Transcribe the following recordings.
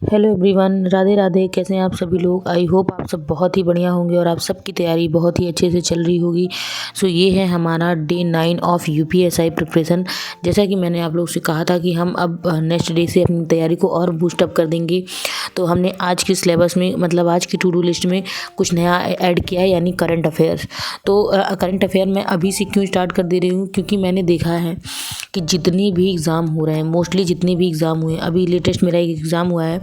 Hello everyone, Radhe Radhe. कैसे हैं आप सभी लोग? आई होप आप सब बहुत ही बढ़िया होंगे और आप सबकी तैयारी बहुत ही अच्छे से चल रही होगी। सो ये है हमारा डे 9 ऑफ यूपीएसआई प्रिपरेशन। जैसा कि मैंने आप लोग से कहा था कि हम अब नेक्स्ट डे से अपनी तैयारी को और बूस्टअप कर देंगे। तो हमने आज के सिलेबस में मतलब आज की टू डू लिस्ट में कुछ नया ऐड किया है, यानी करंट अफेयर्स। तो करंट अफेयर मैं अभी से क्यों स्टार्ट कर दे रही हूँ, क्योंकि मैंने देखा है कि जितनी भी एग्ज़ाम हो रहे हैं, मोस्टली जितने भी एग्ज़ाम हुए हैं, अभी लेटेस्ट मेरा एक एग्ज़ाम हुआ है,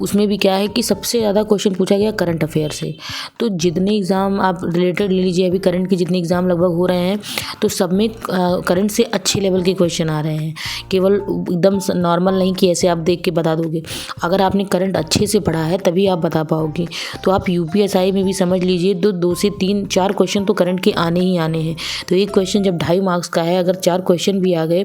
उसमें भी क्या है कि सबसे ज़्यादा क्वेश्चन पूछा गया करंट अफेयर से। तो जितने एग्ज़ाम आप रिलेटेड ले लीजिए, अभी करंट के जितने एग्ज़ाम लगभग हो रहे हैं, तो सब में करंट से अच्छे लेवल के क्वेश्चन आ रहे हैं। केवल एकदम नॉर्मल नहीं कि ऐसे आप देख के बता दोगे। अगर आपने करंट अच्छे से पढ़ा है तभी आप बता पाओगे। तो आप यूपीएसआई में भी समझ लीजिए, तो 2 से 3 4 क्वेश्चन तो करंट के आने ही आने हैं। तो एक क्वेश्चन जब 2.5 मार्क्स का है, अगर 4 क्वेश्चन भी आ गए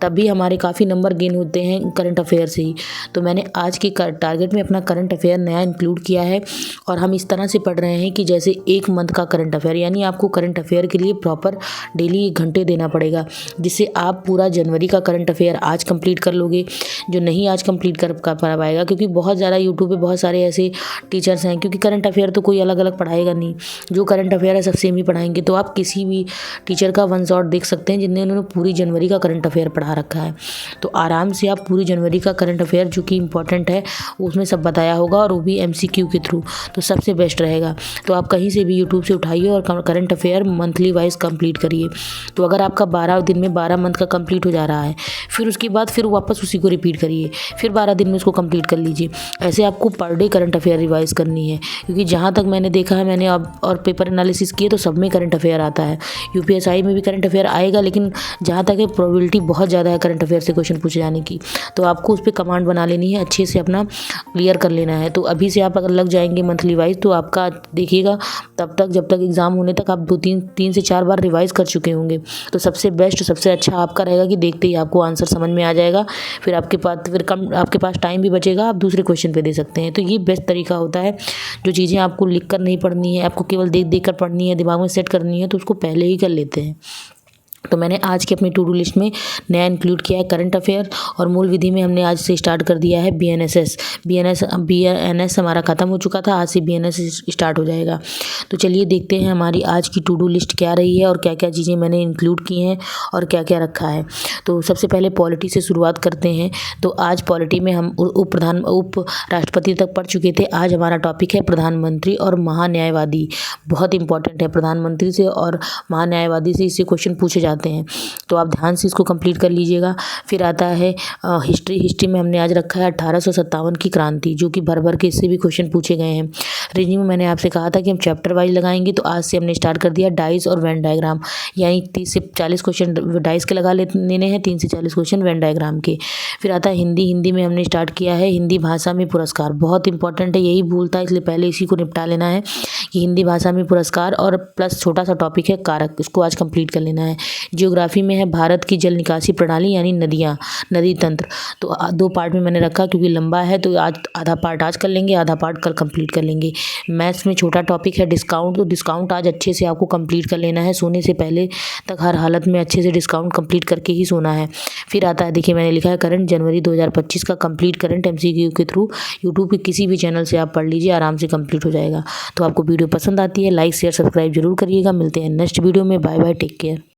तब भी हमारे काफ़ी नंबर गेन होते हैं करंट अफेयर से ही। तो मैंने आज के टारगेट में अपना करंट अफेयर नया इंक्लूड किया है, और हम इस तरह से पढ़ रहे हैं कि जैसे 1 मंथ का करंट अफेयर, यानी आपको करंट अफेयर के लिए प्रॉपर डेली 1 घंटे देना पड़ेगा, जिससे आप पूरा जनवरी का करंट अफेयर आज कंप्लीट कर लोगे। जो नहीं आज कंप्लीट कर पाएगा, क्योंकि बहुत ज़्यादा यूट्यूब पे बहुत सारे ऐसे टीचर्स हैं, क्योंकि करंट अफेयर तो कोई अलग अलग पढ़ाएगा नहीं, जो करंट अफेयर है सब सेम ही पढ़ाएंगे। तो आप किसी भी टीचर का वन शॉट देख सकते हैं जिन्हें उन्होंने पूरी जनवरी का करंट अफेयर पढ़ा रखा है। तो आराम से आप पूरी जनवरी का करंट अफेयर, जो कि इंपॉर्टेंट है, उसमें सब बताया होगा, और वो भी एमसीक्यू के थ्रू, तो सबसे बेस्ट रहेगा। तो आप कहीं से भी यूट्यूब से उठाइए और current affair monthly wise complete करिए। तो अगर आपका 12 दिन में 12 मंथ का कंप्लीट हो जा रहा है, फिर उसके बाद फिर वापस उसी को रिपीट करिए, फिर 12 दिन में उसको कंप्लीट कर लीजिए। ऐसे आपको per day current affair revise करनी है, क्योंकि जहाँ तक मैंने देखा है, मैंने अब और पेपर एनालिसिस किए, तो सब में करंट अफेयर आता है। यूपीएसआई में भी करंट अफेयर आएगा, लेकिन जहाँ तक है प्रोबेबिलिटी बहुत ज़्यादा है करंट अफेयर से क्वेश्चन पूछे जाने की। तो आपको उस पर कमांड बना लेनी है, अच्छे से अपना क्लियर कर लेना है। तो अभी से आप अगर लग जाएंगे मंथली वाइज, तो आपका देखिएगा तब तक, जब तक एग्ज़ाम होने तक, आप 3 से 4 बार रिवाइज कर चुके होंगे। तो सबसे बेस्ट, सबसे अच्छा आपका रहेगा कि देखते ही आपको आंसर समझ में आ जाएगा। फिर आपके पास टाइम भी बचेगा, आप दूसरे क्वेश्चन पे दे सकते हैं। तो ये बेस्ट तरीका होता है। जो चीज़ें आपको लिख कर नहीं पढ़नी है, आपको केवल देख देख कर पढ़नी है, दिमाग में सेट करनी है, तो उसको पहले ही कर लेते हैं। तो मैंने आज की अपनी टू डू लिस्ट में नया इंक्लूड किया है करंट अफेयर, और मूल विधि में हमने आज से स्टार्ट कर दिया है बीएनएसएस। बीएनएस हमारा ख़त्म हो चुका था, आज से बीएनएस स्टार्ट हो जाएगा। तो चलिए देखते हैं हमारी आज की टू डू लिस्ट क्या रही है, और क्या क्या चीज़ें मैंने इंक्लूड की हैं, और क्या क्या रखा है। तो सबसे पहले पॉलिटी से शुरुआत करते हैं। तो आज पॉलिटी में हम उप राष्ट्रपति तक पढ़ चुके थे। आज हमारा टॉपिक है प्रधानमंत्री और महान्यायवादी। बहुत इंपॉर्टेंट है, प्रधानमंत्री से और महान्यायवादी से इससे क्वेश्चन पूछे जाते हैं, तो आप ध्यान से इसको कंप्लीट कर लीजिएगा। फिर आता है हिस्ट्री में हमने आज रखा है 1857 की क्रांति, जो कि भर भर के इससे भी क्वेश्चन पूछे गए हैं। रीजनिंग में मैंने आपसे कहा था कि हम चैप्टर वाइज लगाएंगे, तो आज से हमने स्टार्ट कर दिया डाइस और वेन डायग्राम, यानी 30 से 40 क्वेश्चन डाइस के लगा लेने हैं, 3 से 40 क्वेश्चन वेन डायग्राम के। फिर आता है हिंदी में हमने स्टार्ट किया है हिंदी भाषा में पुरस्कार। बहुत इंपॉर्टेंट है, यही भूल था, इसलिए पहले इसी को निपटा लेना है कि हिंदी भाषा में पुरस्कार, और प्लस छोटा सा टॉपिक है कारक, इसको आज कंप्लीट कर लेना है। जियोग्राफी में है भारत की जल निकासी प्रणाली, यानी नदियाँ, नदी तंत्र। तो 2 पार्ट में मैंने रखा, क्योंकि लंबा है, तो आज आधा पार्ट आज कर लेंगे, आधा पार्ट कल कंप्लीट कर लेंगे। मैथ्स में छोटा टॉपिक है डिस्काउंट, तो डिस्काउंट आज अच्छे से आपको कंप्लीट कर लेना है। सोने से पहले तक हर हालत में अच्छे से डिस्काउंट कंप्लीट करके ही सोना है। फिर आता है, देखिए मैंने लिखा है करंट जनवरी 2025 का कंप्लीट करंट एमसीक्यू के थ्रू। यूट्यूब के किसी भी चैनल से आप पढ़ लीजिए, आराम से कंप्लीट हो जाएगा। तो आपको वीडियो पसंद आती है, लाइक शेयर सब्सक्राइब जरूर करिएगा। मिलते हैं नेक्स्ट वीडियो में। Bye bye, take care.